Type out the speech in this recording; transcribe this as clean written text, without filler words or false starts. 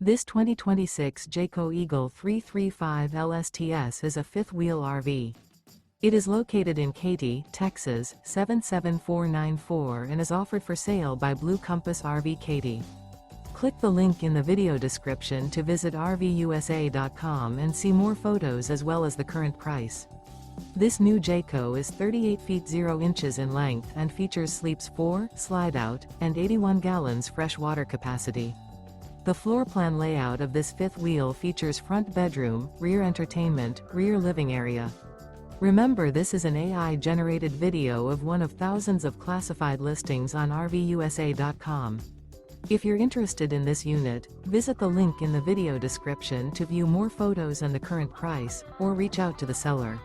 This 2026 Jayco Eagle 335 LSTS is a fifth-wheel RV. It is located in Katy, Texas, 77494 and is offered for sale by Blue Compass RV Katy. Click the link in the video description to visit RVUSA.com and see more photos as well as the current price. This new Jayco is 38 feet 0 inches in length and features sleeps 4, slide-out, and 81 gallons fresh water capacity. The floor plan layout of this fifth wheel features front bedroom, rear entertainment, rear living area. Remember, this is an AI-generated video of one of thousands of classified listings on RVUSA.com. If you're interested in this unit, visit the link in the video description to view more photos and the current price, or reach out to the seller.